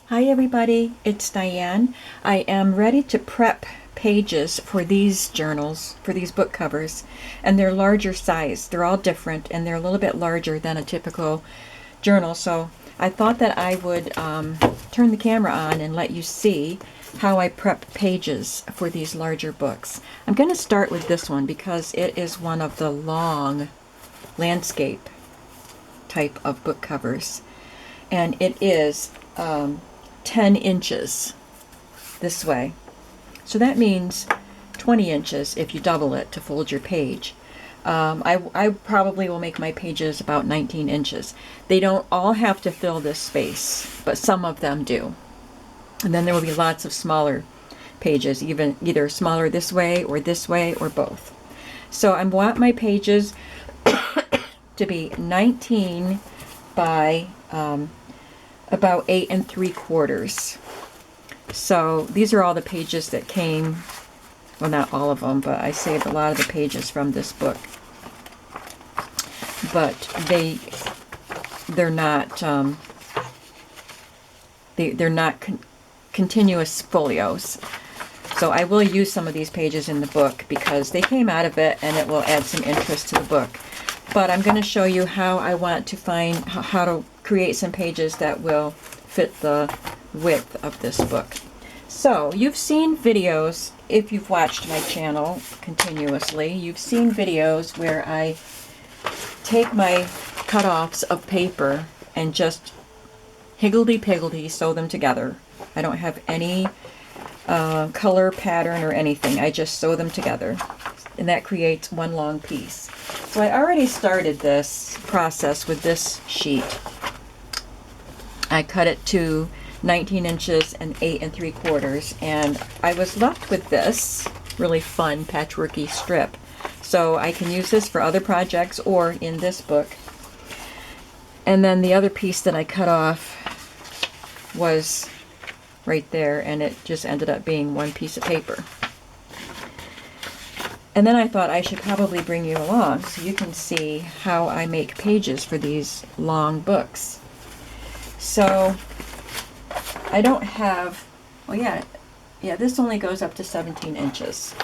Hi everybody, it's Diane. I am ready to prep pages for these journals, for these book covers, and they're larger size. They're all different and they're a little bit larger than a typical journal, so I thought that I would turn the camera on and let you see how I prep pages for these larger books. I'm going to start with this one because it is one of the long landscape type of book covers, and it is 10 inches this way. So that means 20 inches if you double it to fold your page. I probably will make my pages about 19 inches. They don't all have to fill this space, but some of them do. And then there will be lots of smaller pages, either smaller this way or both. So I want my pages to be 19 by about 8 3/4. So these are all the pages that came, well, not all of them, but I saved a lot of the pages from this book. But they're not they're not continuous folios. So I will use some of these pages in the book because they came out of it and it will add some interest to the book. But I'm going to show you how I want to find how to create some pages that will fit the width of this book. So you've seen videos, if you've watched my channel continuously, you've seen videos where I take my cut-offs of paper and just higgledy-piggledy sew them together. I don't have any color pattern or anything. I just sew them together, and that creates one long piece. So I already started this process with this sheet. I cut it to 19 inches and 8 3/4, and I was left with this really fun patchworky strip. So I can use this for other projects or in this book. And then the other piece that I cut off was right there, and it just ended up being one piece of paper. And then I thought I should probably bring you along so you can see how I make pages for these long books. So I don't have, well, yeah, this only goes up to 17 inches,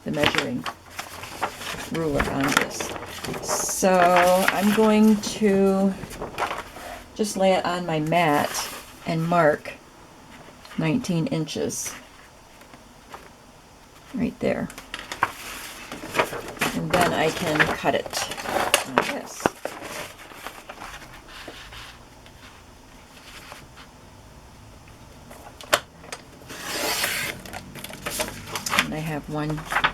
the measuring ruler on this. So I'm going to just lay it on my mat and mark 19 inches right there. And then I can cut it on this. And I have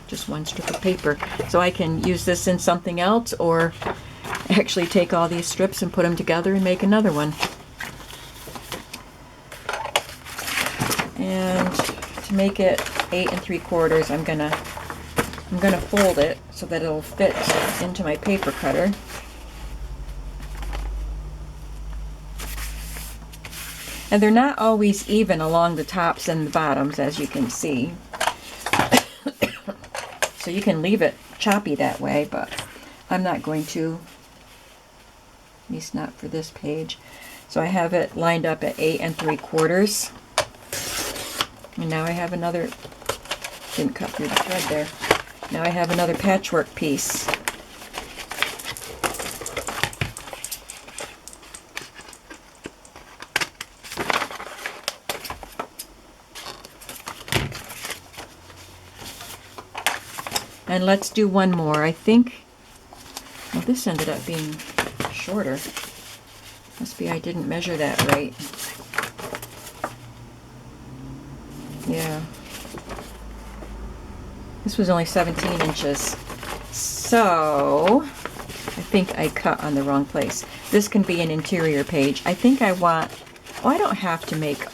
just one strip of paper. So I can use this in something else, or actually take all these strips and put them together and make another one. And to make it 8 3/4, I'm gonna fold it so that it'll fit into my paper cutter. And they're not always even along the tops and the bottoms, as you can see. So you can leave it choppy that way, but I'm not going to, at least not for this page. So I have it lined up at 8 3/4. And now I have another, didn't cut through the thread there. Now I have another patchwork piece. And let's do one more. I think, well, this ended up being shorter. Must be I didn't measure that right. Yeah. This was only 17 inches. So I think I cut on the wrong place. This can be an interior page. I think I want, well, I don't have to make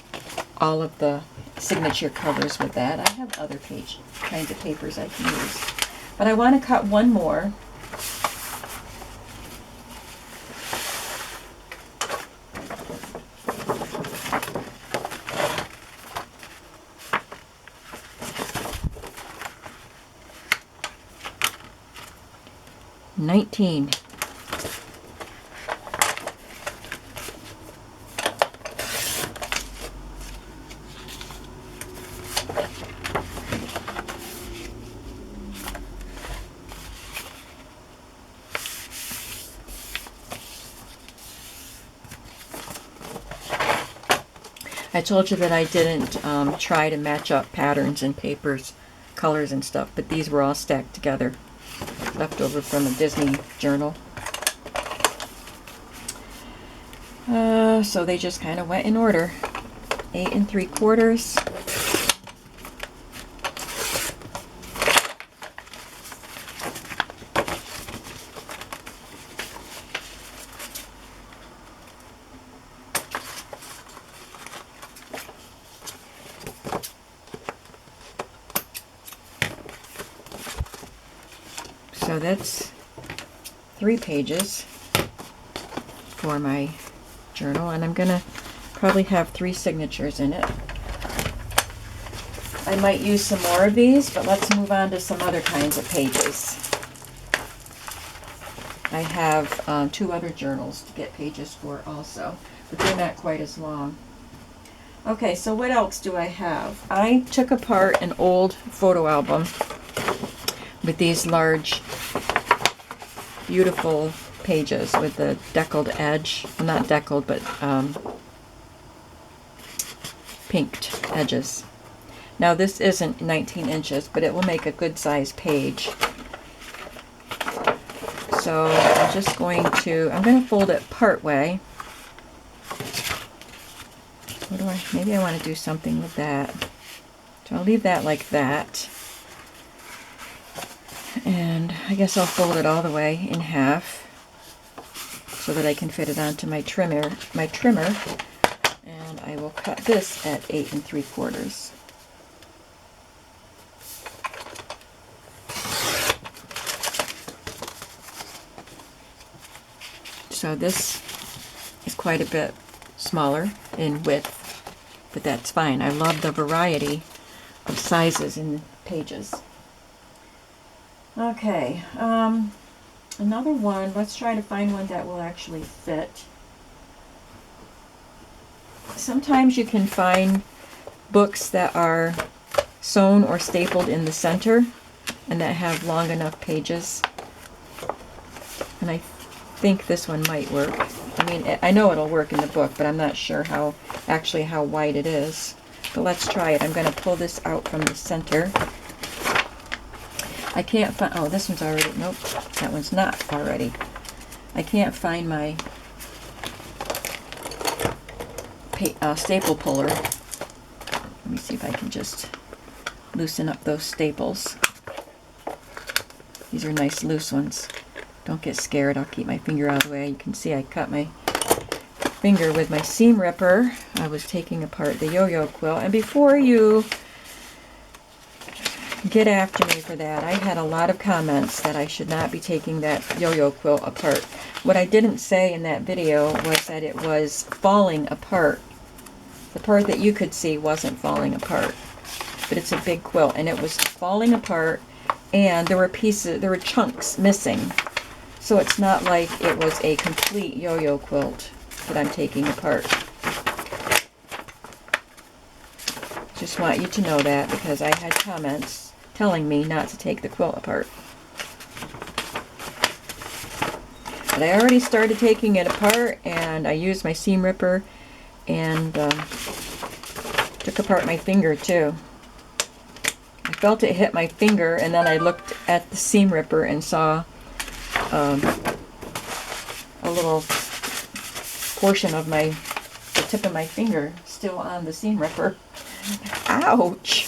all of the signature covers with that. I have other kinds of papers I can use. But I want to cut one more. $19. I told you that I didn't try to match up patterns and papers, colors and stuff, but these were all stacked together, left over from a Disney journal. So they just kind of went in order. 8 3/4. So that's 3 pages for my journal, and I'm gonna probably have 3 signatures in it. I might use some more of these, but let's move on to some other kinds of pages. I have 2 other journals to get pages for also, but they're not quite as long. Okay, so what else do I have? I took apart an old photo album with these large, beautiful pages with the deckled edge. Well, not deckled, but pinked edges. Now this isn't 19 inches, but it will make a good size page. So I'm just going to fold it part way. Maybe I want to do something with that. So I'll leave that like that. And I guess I'll fold it all the way in half so that I can fit it onto my trimmer. And I will cut this at 8 3/4. So this is quite a bit smaller in width, but that's fine. I love the variety of sizes in the pages. Okay, another one. Let's try to find one that will actually fit. Sometimes you can find books that are sewn or stapled in the center and that have long enough pages. And I think this one might work. I mean, I know it'll work in the book, but I'm not sure how wide it is. But let's try it. I'm going to pull this out from the center. I can't find, oh, this one's already, nope, that one's not already. I can't find my staple puller. Let me see if I can just loosen up those staples. These are nice loose ones. Don't get scared, I'll keep my finger out of the way. You can see I cut my finger with my seam ripper. I was taking apart the yo-yo quilt, and before you get after me for that, I had a lot of comments that I should not be taking that yo-yo quilt apart. What I didn't say in that video was that it was falling apart. The part that you could see wasn't falling apart, but it's a big quilt, and it was falling apart, and there were chunks missing. So it's not like it was a complete yo-yo quilt that I'm taking apart. Just want you to know that, because I had comments telling me not to take the quilt apart. But I already started taking it apart, and I used my seam ripper and took apart my finger too. I felt it hit my finger, and then I looked at the seam ripper and saw a little portion of the tip of my finger still on the seam ripper. Ouch!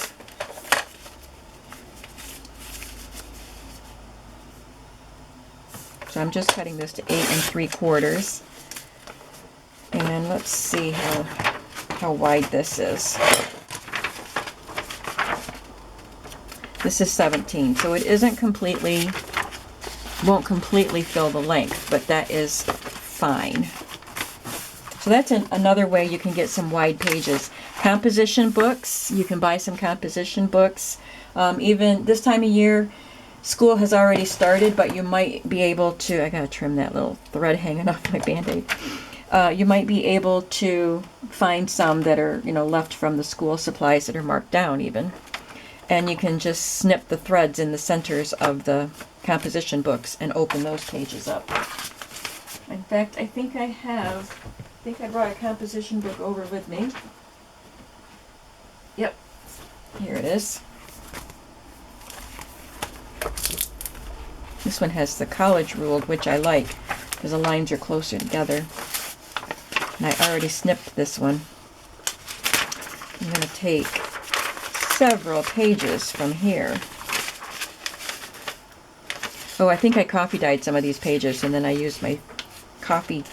So I'm just cutting this to 8 3/4. And let's see how wide this is. This is 17, so it won't completely fill the length, but that is fine. So that's another way you can get some wide pages. Composition books, you can buy some composition books. Even this time of year, school has already started, but you might be able to, I gotta trim that little thread hanging off my Band-Aid. You might be able to find some that are, left from the school supplies that are marked down even. And you can just snip the threads in the centers of the composition books and open those pages up. In fact, I think I brought a composition book over with me. Yep, here it is. This one has the college ruled, which I like because the lines are closer together. And I already snipped this one. I'm going to take several pages from here. Oh, I think I coffee dyed some of these pages, and then I used my coffee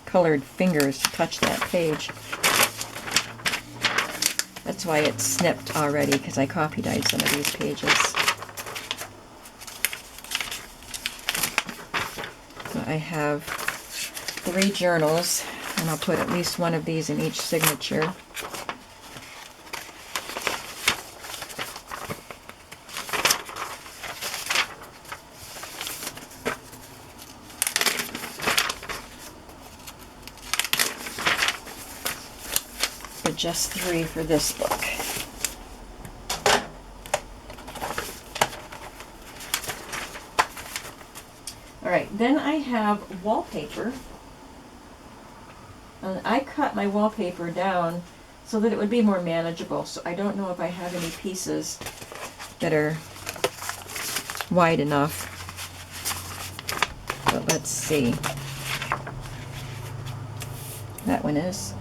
colored fingers to touch that page. That's why it's snipped already, because I coffee dyed some of these pages. So I have 3 journals, and I'll put at least one of these in each signature. But just 3 for this book. Alright, then I have wallpaper. I cut my wallpaper down so that it would be more manageable. So I don't know if I have any pieces that are wide enough. But let's see. That one is.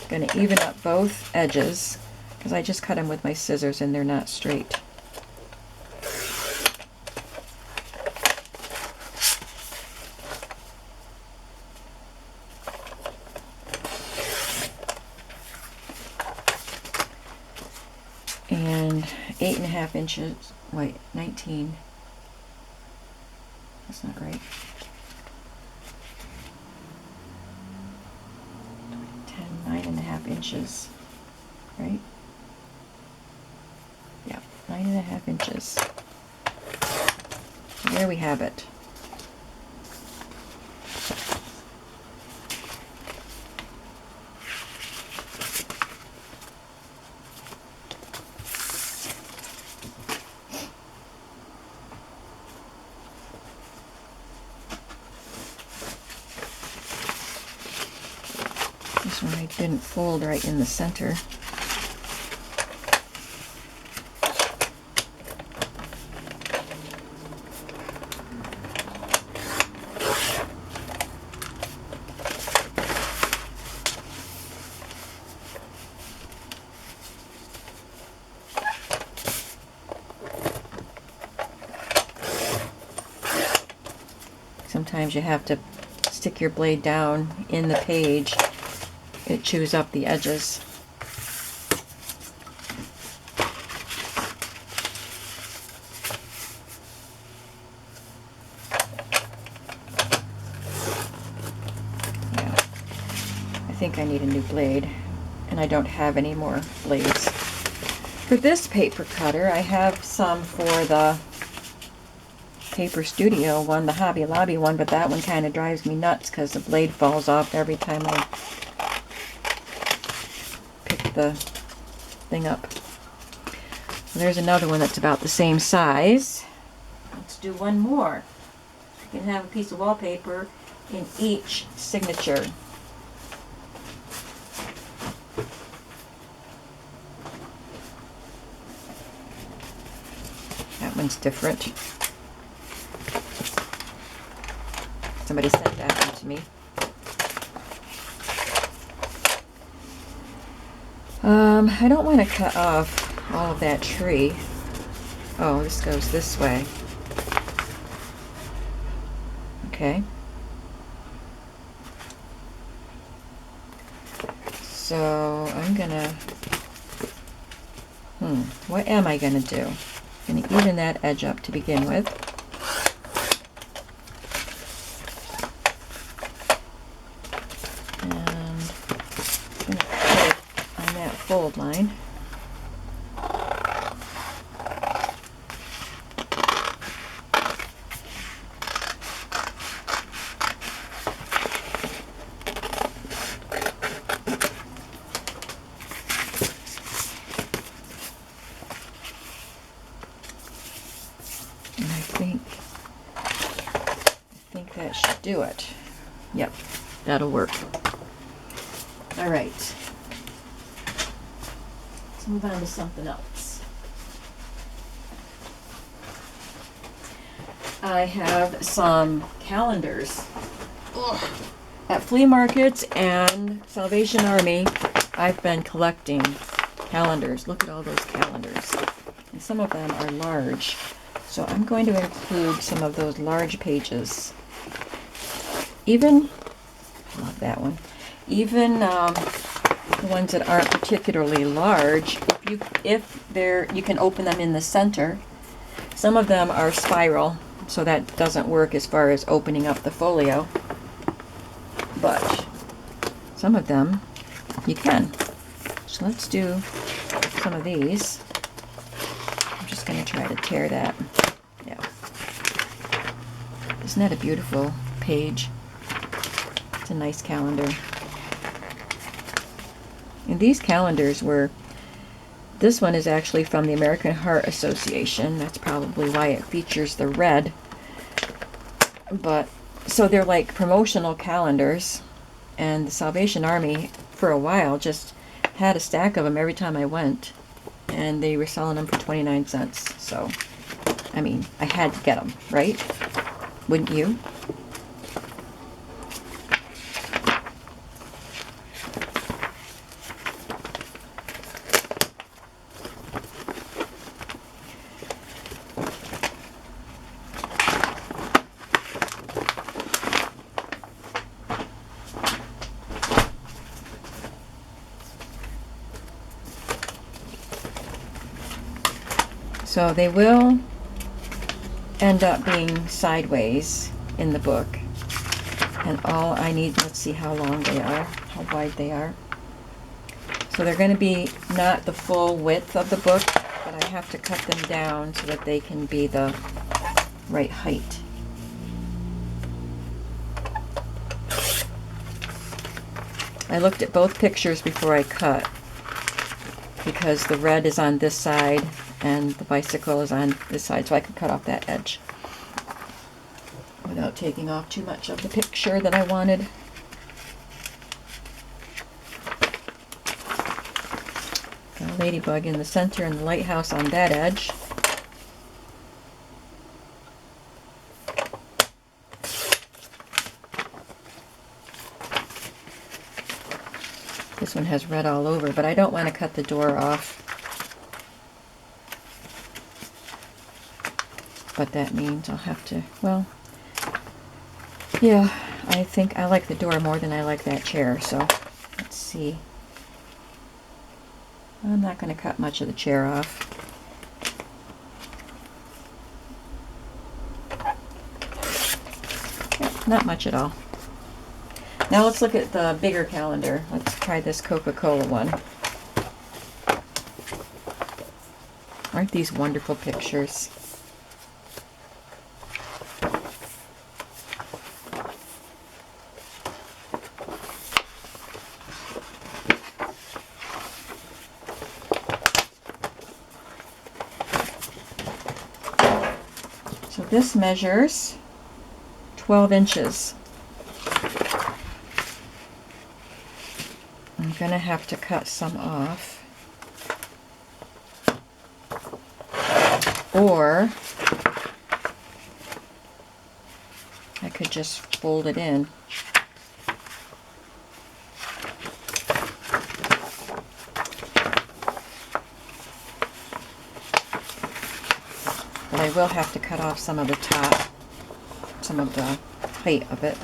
Going to even up both edges because I just cut them with my scissors and they're not straight. And 8.5 inches, wait, 19. That's not right. 9.5 inches, right? Yeah, 9.5 inches. So there we have it. This one I didn't fold right in the center. Sometimes you have to stick your blade down in the page. It chews up the edges. Yeah, I think I need a new blade, and I don't have any more blades. For this paper cutter, I have some for the Paper Studio one, the Hobby Lobby one, but that one kind of drives me nuts because the blade falls off every time I pick the thing up. There's another one that's about the same size. Let's do one more. You can have a piece of wallpaper in each signature. That one's different. Somebody sent that one to me. I don't want to cut off all of that tree. Oh, this goes this way. Okay. So I'm gonna, what am I gonna do? I'm gonna even that edge up to begin with. And I'm gonna put it on that fold line. I think that should do it. Yep, that'll work. All right. Let's move on to something else. I have some calendars. Ugh. At flea markets and Salvation Army, I've been collecting calendars. Look at all those calendars. And some of them are large. So I'm going to include some of those large pages. Even, I love that one, even the ones that aren't particularly large, if you can open them in the center. Some of them are spiral, so that doesn't work as far as opening up the folio. But some of them you can. So let's do some of these. I'm just going to try to tear that. Yeah. Isn't that a beautiful page? It's a nice calendar. And these calendars this one is actually from the American Heart Association. That's probably why it features the red. But so they're like promotional calendars, and the Salvation Army for a while just had a stack of them every time I went, and they were selling them for 29 cents. So, I mean, I had to get them, right? Wouldn't you? So they will end up being sideways in the book. And all I need, let's see how long they are, how wide they are. So they're going to be not the full width of the book, but I have to cut them down so that they can be the right height. I looked at both pictures before I cut, because the red is on this side and the bicycle is on this side, so I could cut off that edge without taking off too much of the picture that I wanted. Got a ladybug in the center and the lighthouse on that edge. This one has red all over, but I don't want to cut the door off. But that means I'll have to, well, yeah, I think I like the door more than I like that chair, so let's see. I'm not going to cut much of the chair off. Yeah, not much at all. Now let's look at the bigger calendar. Let's try this Coca-Cola one. Aren't these wonderful pictures? So this measures 12 inches. I'm going to have to cut some off, or I could just fold it in. But I will have to cut off some of the top, some of the height of it.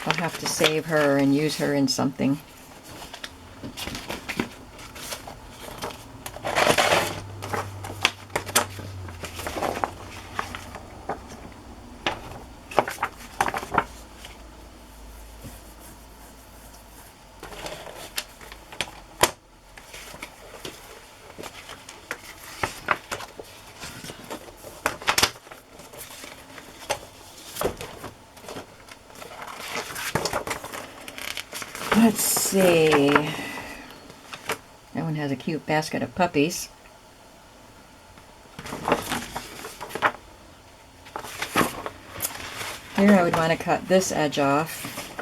I'll have to save her and use her in something. Let's see. That one has a cute basket of puppies. Here I would want to cut this edge off,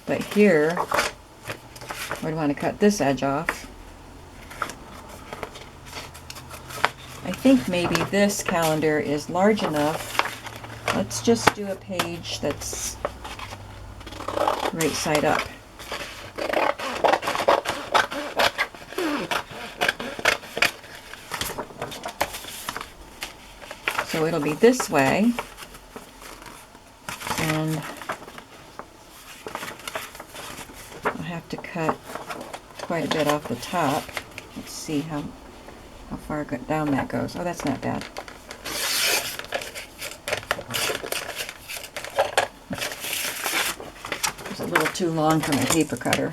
but here I would want to cut this edge off. I think maybe this calendar is large enough. Let's just do a page that's right side up. So it'll be this way, and I'll have to cut quite a bit off the top. Let's see how far down that goes. Oh, that's not bad. It's a little too long for my paper cutter.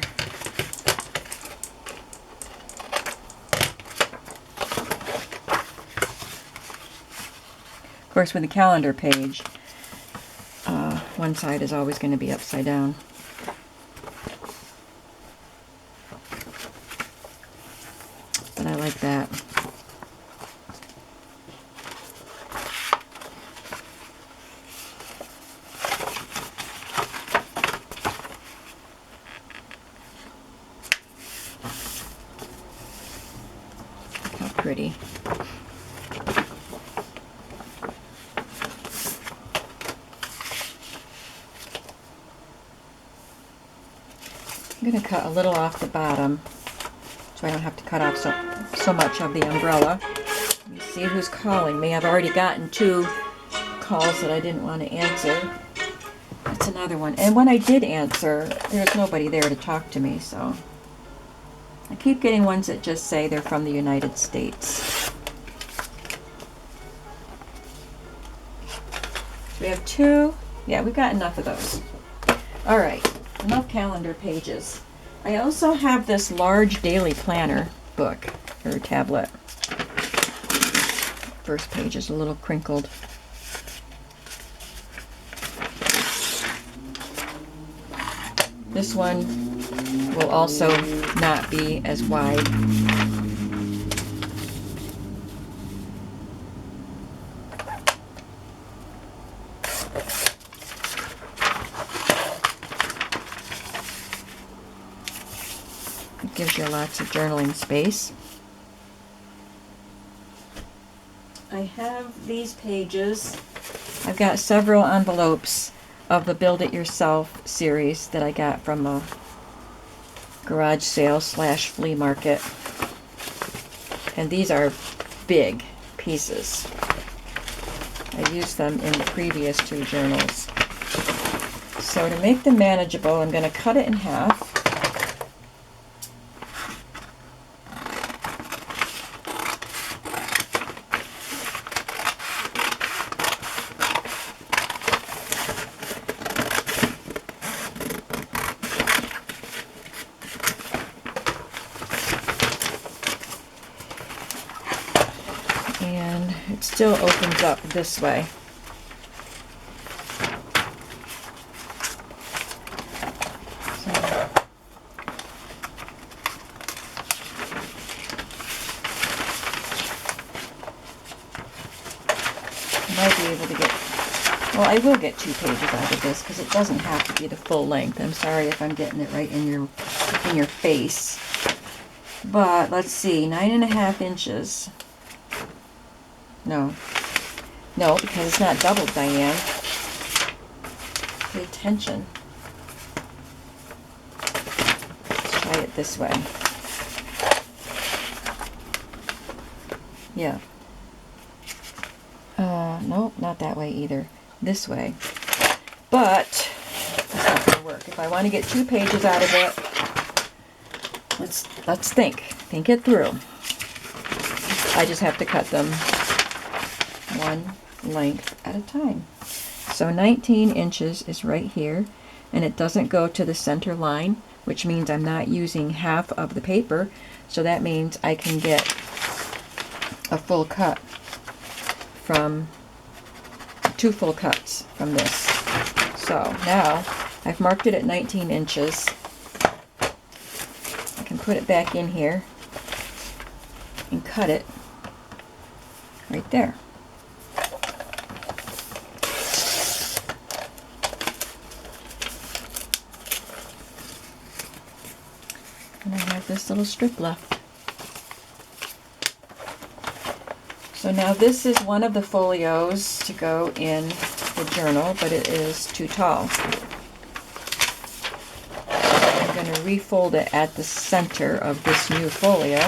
Of course, with the calendar page, one side is always going to be upside down. But I like that. Look how pretty. I'm going to cut a little off the bottom so I don't have to cut off so much of the umbrella. Let me see who's calling me. I've already gotten 2 calls that I didn't want to answer. That's another one. And when I did answer, there's nobody there to talk to me, so I keep getting ones that just say they're from the United States. We have 2. Yeah, we've got enough of those. All right. Enough calendar pages. I also have this large daily planner book, or tablet. First page is a little crinkled. This one will also not be as wide. It gives you lots of journaling space. I have these pages. I've got several envelopes of the Build It Yourself series that I got from a garage sale / flea market. And these are big pieces. I used them in the previous 2 journals. So to make them manageable, I'm going to cut it in half. And it still opens up this way. So, I might be able to get, well, I will get 2 pages out of this because it doesn't have to be the full length. I'm sorry if I'm getting it right in your face. But let's see, 9.5 inches. No, because it's not doubled, Diane. Pay attention. Let's try it this way. Yeah. No, not that way either. This way. But that's not going to work. If I want to get 2 pages out of it, let's think it through. I just have to cut them one length at a time. So 19 inches is right here, and it doesn't go to the center line, which means I'm not using half of the paper, so that means I can get a full cut from 2 full cuts from this. So now I've marked it at 19 inches. put it back in here and cut it right there. And I have this little strip left. So now this is one of the folios to go in the journal, but it is too tall. I'm going to refold it at the center of this new folio.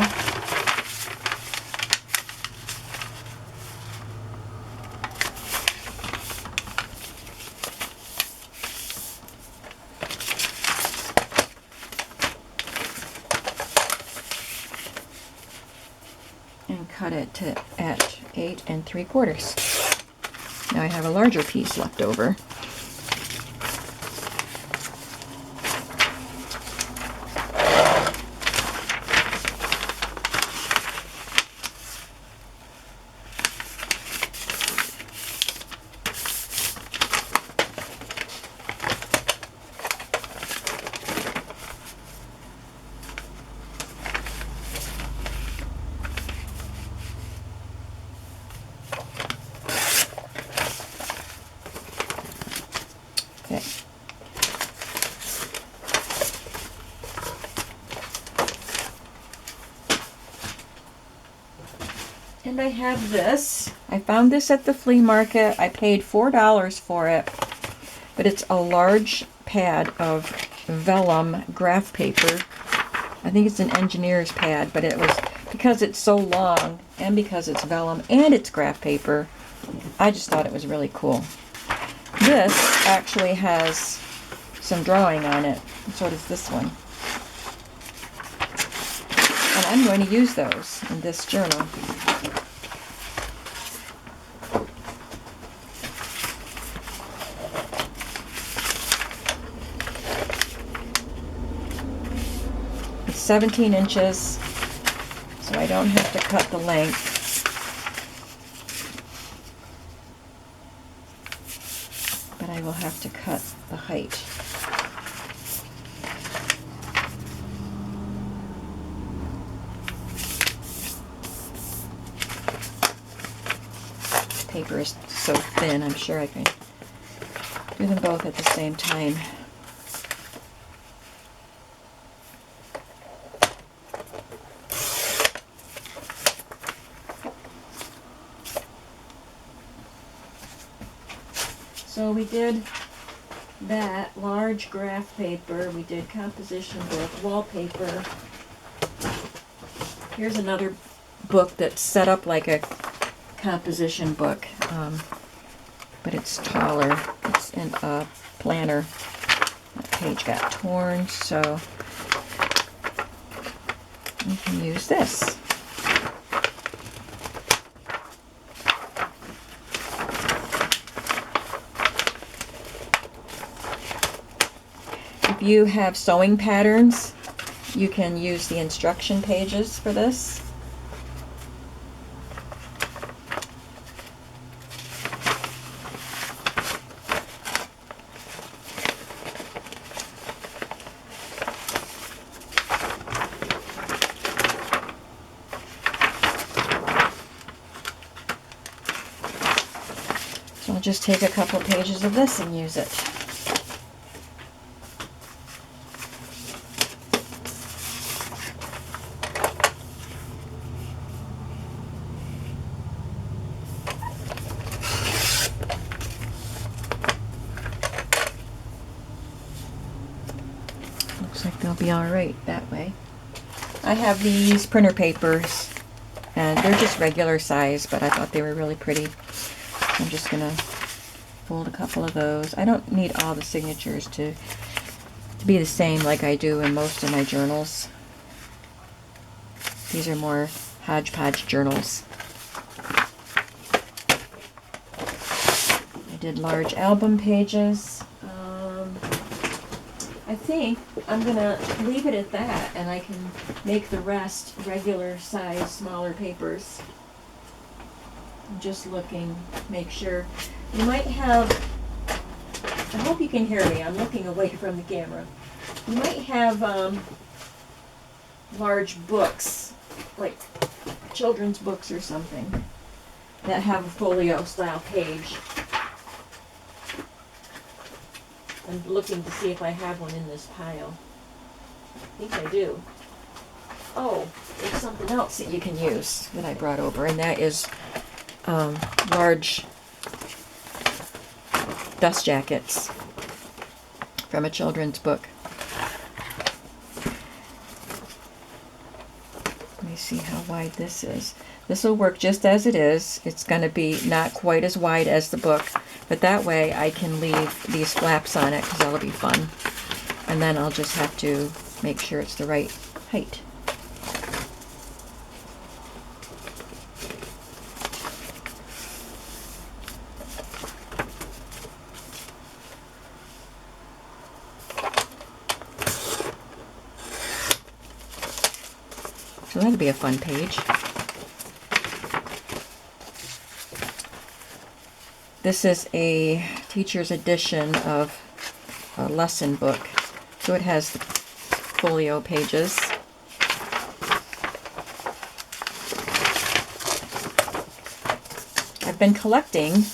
And cut it to at 8 3/4. Now I have a larger piece left over. Okay. And I have this. I found this at the flea market. I paid $4 for it, but it's a large pad of vellum graph paper. I think it's an engineer's pad, but it was because it's so long and because it's vellum and it's graph paper, I just thought it was really cool. This actually has some drawing on it, and so does this one. And I'm going to use those in this journal. It's 17 inches, so I don't have to cut the length. But I will have to cut the height. Paper is so thin, I'm sure I can do them both at the same time. So we did that large graph paper, we did composition book, wallpaper. Here's another book that's set up like a composition book, but it's taller. It's in a planner. That page got torn, so we can use this. If you have sewing patterns, you can use the instruction pages for this. So I'll just take a couple pages of this and use it. Looks like they'll be all right that way. I have these printer papers, and they're just regular size, but I thought they were really pretty. I'm just gonna fold a couple of those. I don't need all the signatures to be the same like I do in most of my journals. These are more hodgepodge journals. I did large album pages. I think I'm gonna leave it at that, and I can make the rest regular size, smaller papers. I'm just looking, make sure. You might have, I hope you can hear me, I'm looking away from the camera. You might have large books, like children's books or something, that have a folio style page. I'm looking to see if I have one in this pile. I think I do. Oh, there's something else that you can use that I brought over, and that is large dust jackets from a children's book. Let me see how wide this is. This will work just as it is. It's going to be not quite as wide as the book, but that way I can leave these flaps on it because that'll be fun. And then I'll just have to make sure it's the right height. So that'll be a fun page. This is a teacher's edition of a lesson book. So it has folio pages. I've been collecting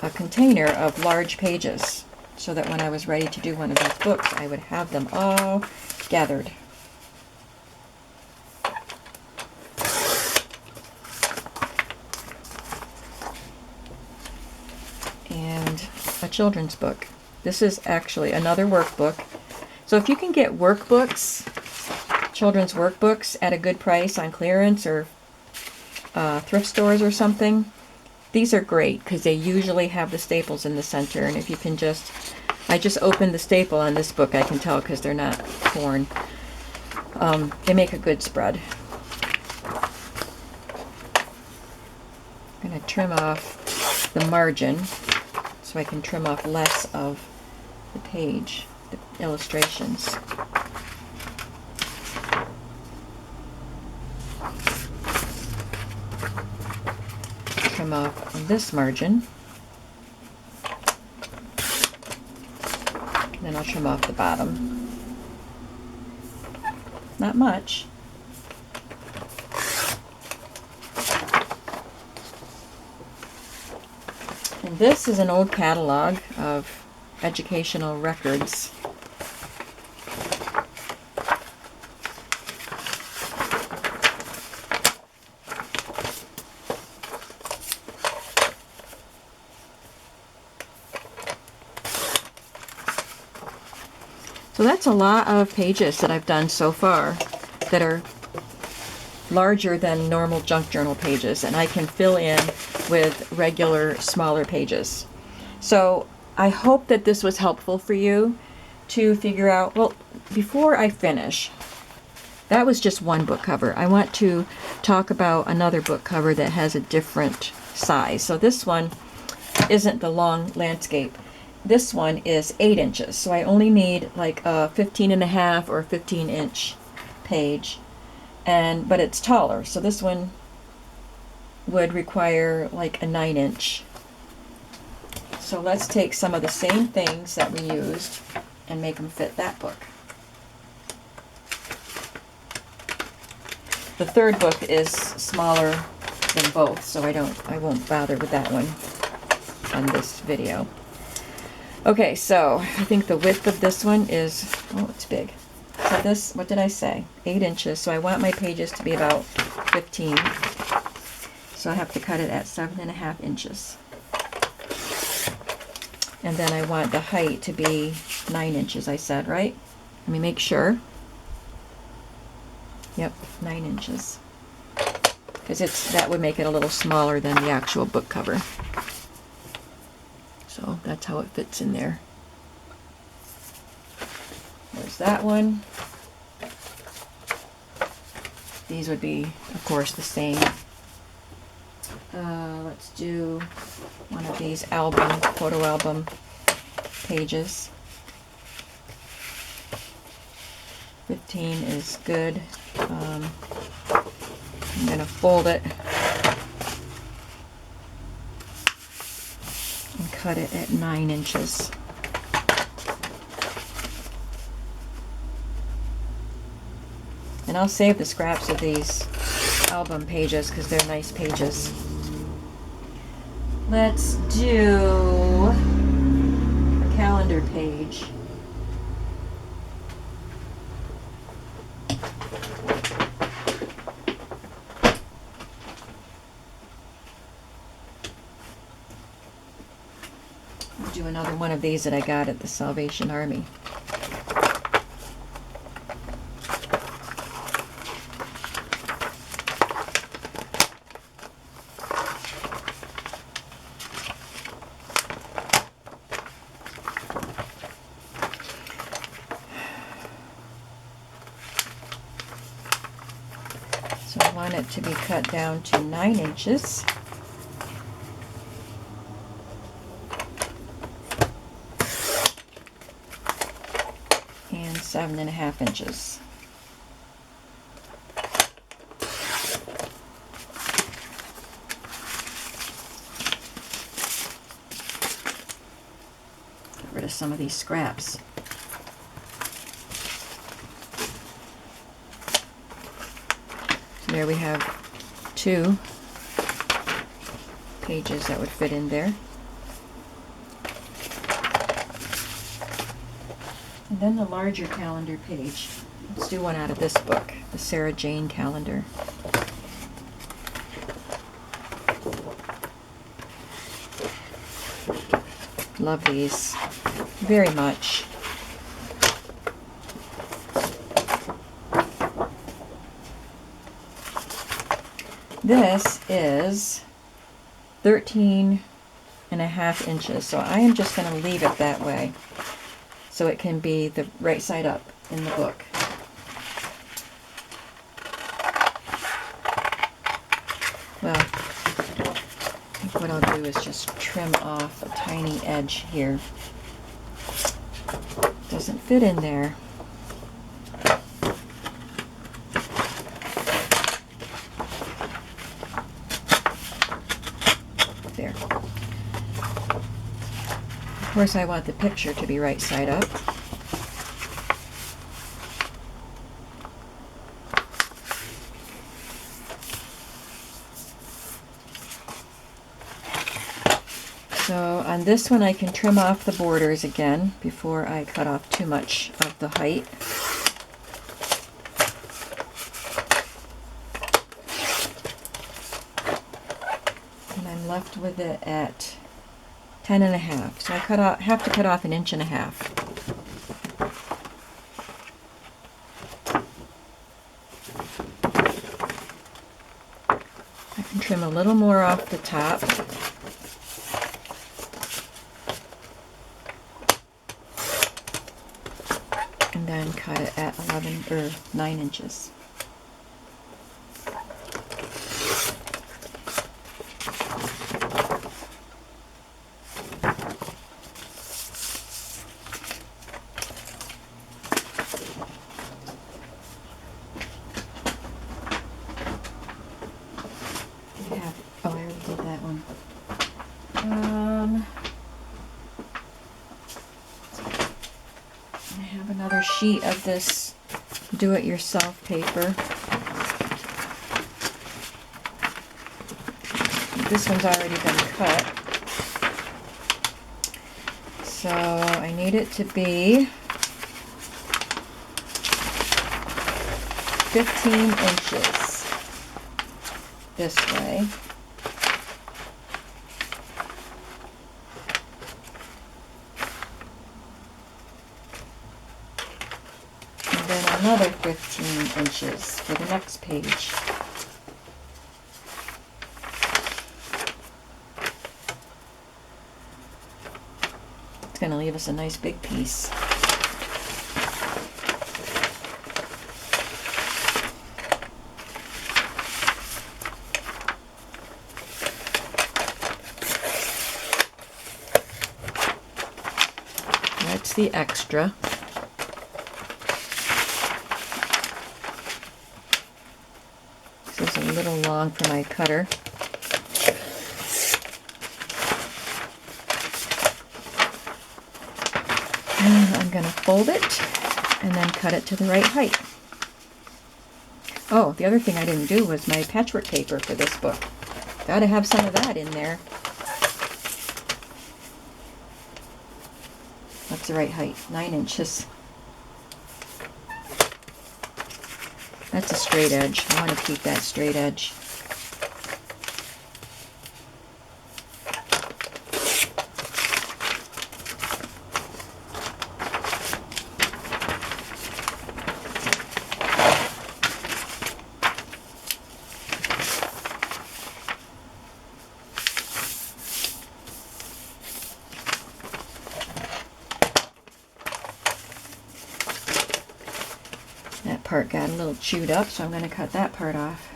a container of large pages so that when I was ready to do one of these books, I would have them all gathered. And a children's book. This is actually another workbook. So if you can get workbooks, children's workbooks at a good price on clearance or thrift stores or something, these are great because they usually have the staples in the center. And if you can I just opened the staple on this book, I can tell because they're not torn. They make a good spread. I'm going to trim off the margin so I can trim off less of the page, the illustrations. Trim off on this margin. And then I'll trim off the bottom. Not much. And this is an old catalog of educational records. So that's a lot of pages that I've done so far that are larger than normal junk journal pages, and I can fill in with regular smaller pages. So I hope that this was helpful for you to figure out, well, before I finish, that was just one book cover. I want to talk about another book cover that has a different size. So this one isn't the long landscape. This one is 8 inches. So I only need like a 15.5 or 15-inch page. But it's taller. So this one would require like a 9-inch. So let's take some of the same things that we used and make them fit that book. The third book is smaller than both, so I won't bother with that one on this video. Okay, so I think the width of this one is, oh, it's big. So this, what did I say? 8 inches. So I want my pages to be about 15. So I have to cut it at 7.5 inches. And then I want the height to be 9 inches, I said, right? Let me make sure. Yep, 9 inches. Because that would make it a little smaller than the actual book cover. So that's how it fits in there. There's that one. These would be, of course, the same. Let's do one of these photo album pages. 15 is good. I'm going to fold it and cut it at 9 inches. And I'll save the scraps of these album pages because they're nice pages. Let's do a calendar page. I'll do another one of these that I got at the Salvation Army. So I want it to be cut down to 9 inches. And 7.5 inches. Get rid of some of these scraps. There we have 2 pages that would fit in there. And then the larger calendar page. Let's do one out of this book, the Sarah Jane calendar. Love these very much. This is 13.5 inches, so I am just going to leave it that way so it can be the right side up in the book. Well, I think what I'll do is just trim off a tiny edge here. Doesn't fit in there. There. Of course, I want the picture to be right side up. So on this one I can trim off the borders again before I cut off too much of the height. And I'm left with it at 10.5. So I have to cut off 1.5 inches. I can trim a little more off the top. And then cut it at 11 or 9 inches. Oh, I already did that one. I have another sheet of this do-it-yourself paper. This one's already been cut. So I need it to be 15 inches this way. And then another 15 inches for the next page. It's going to leave us a nice big piece. That's the extra. This is a little long for my cutter. And I'm going to fold it and then cut it to the right height. Oh, the other thing I didn't do was my patchwork paper for this book. Gotta have some of that in there. What's the right height? 9 inches. That's a straight edge. I want to keep that straight edge. That part got a little chewed up, so I'm going to cut that part off.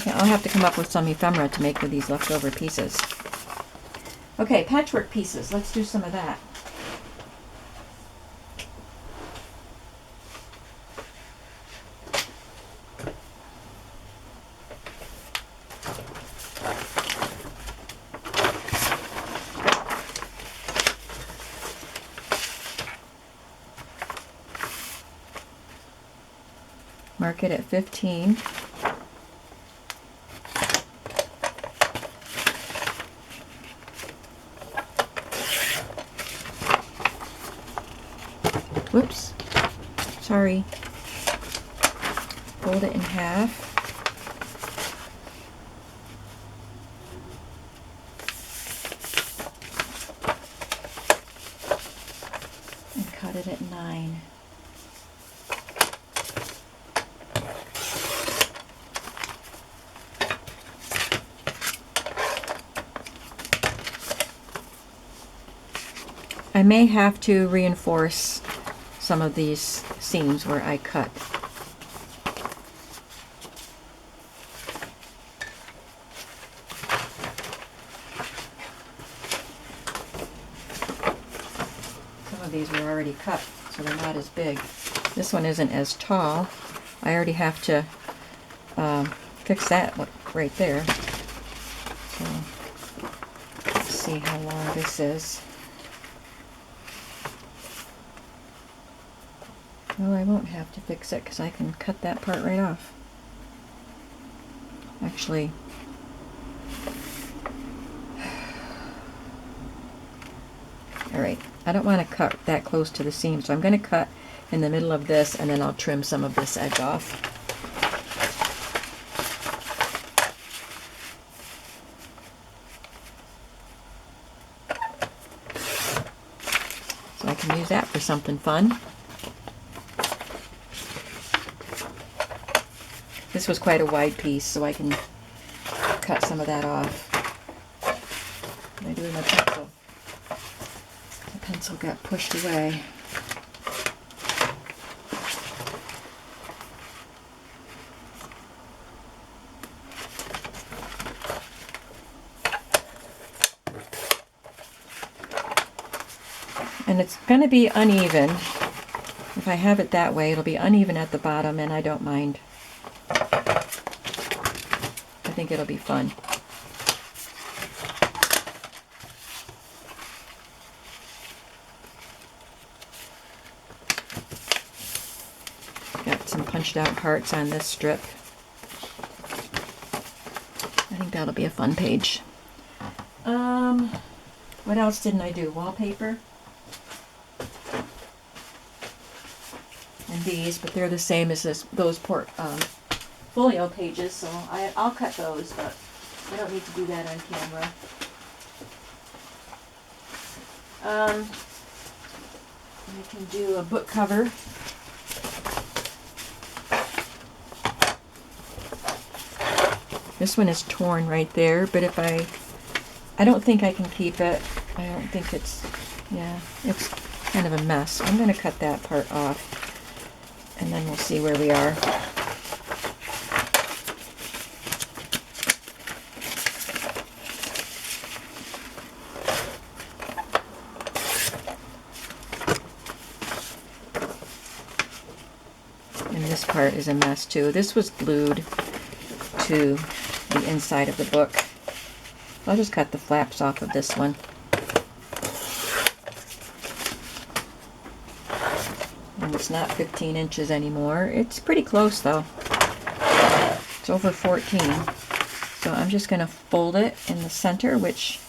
I'll have to come up with some ephemera to make with these leftover pieces. Okay, patchwork pieces. Let's do some of that. Mark it at 15. Whoops, sorry. Fold it in half. And cut it at 9. I may have to reinforce some of these seams where I cut. Some of these were already cut, so they're not as big. This one isn't as tall. I already have to fix that right there. So let's see how long this is. No, I won't have to fix it because I can cut that part right off. Actually, all right, I don't want to cut that close to the seam, so I'm going to cut in the middle of this, and then I'll trim some of this edge off. So I can use that for something fun. This was quite a wide piece, so I can cut some of that off. What did I do with my pencil? The pencil got pushed away. And it's going to be uneven. If I have it that way, it'll be uneven at the bottom, and I don't mind. I think it'll be fun. Got some punched out parts on this strip. I think that'll be a fun page. What else didn't I do? Wallpaper. And these, but they're the same as those folio pages, so I'll cut those, but I don't need to do that on camera. I can do a book cover. This one is torn right there, but if I don't think I can keep it. I don't think it's kind of a mess. I'm going to cut that part off, and then we'll see where we are. And this part is a mess too. This was glued to the inside of the book. I'll just cut the flaps off of this one. is not 15 inches anymore. It's pretty close though. It's over 14. So I'm just going to fold it in the center, which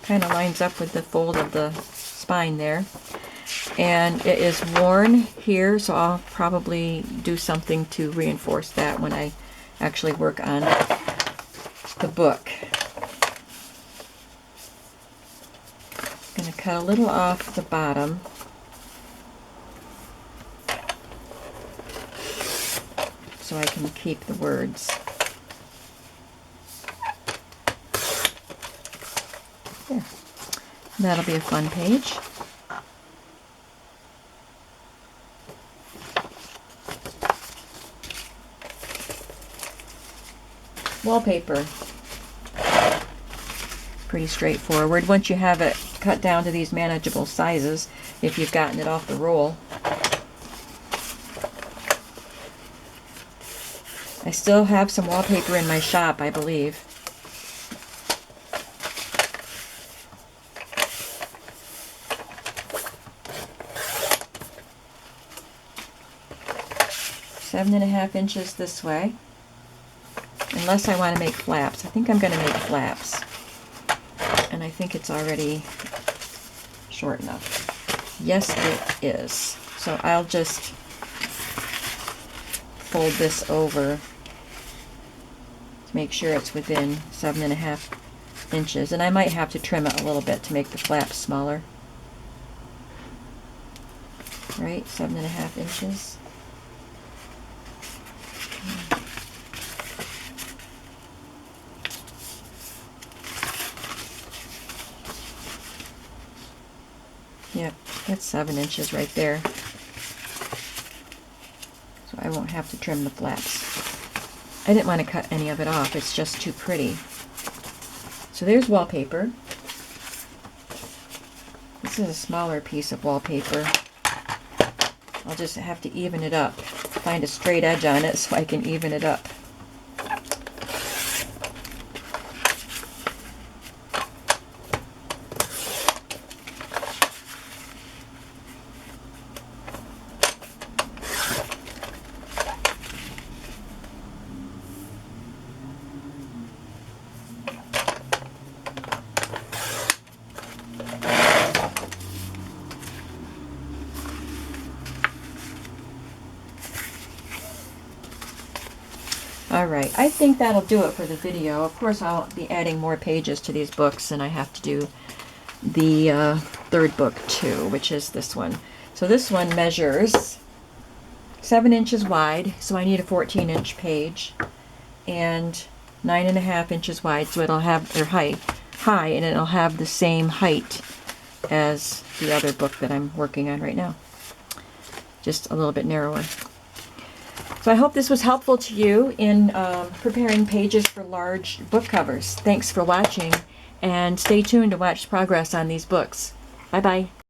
kind of lines up with the fold of the spine there. And it is worn here, so I'll probably do something to reinforce that when I actually work on the book. I'm going to cut a little off the bottom. So I can keep the words. There. That'll be a fun page. Wallpaper. Pretty straightforward. Once you have it cut down to these manageable sizes, if you've gotten it off the roll. I still have some wallpaper in my shop, I believe. Seven and a half inches this way. Unless I want to make flaps. I think I'm going to make flaps. And I think it's already short enough. Yes, it is. So I'll just fold this over to make sure it's within 7.5 inches. And I might have to trim it a little bit to make the flaps smaller. Right, 7.5 inches. Yep, that's 7 inches right there. So I won't have to trim the flaps. I didn't want to cut any of it off, it's just too pretty. So there's wallpaper. This is a smaller piece of wallpaper. I'll just have to even it up. Find a straight edge on it so I can even it up. Alright, I think that'll do it for the video. Of course, I'll be adding more pages to these books, and I have to do the third book too, which is this one. So this one measures 7 inches wide, so I need a 14-inch page, and 9.5 inches wide, so it'll have their high, and it'll have the same height as the other book that I'm working on right now. Just a little bit narrower. So I hope this was helpful to you in preparing pages for large book covers. Thanks for watching, and stay tuned to watch progress on these books. Bye-bye.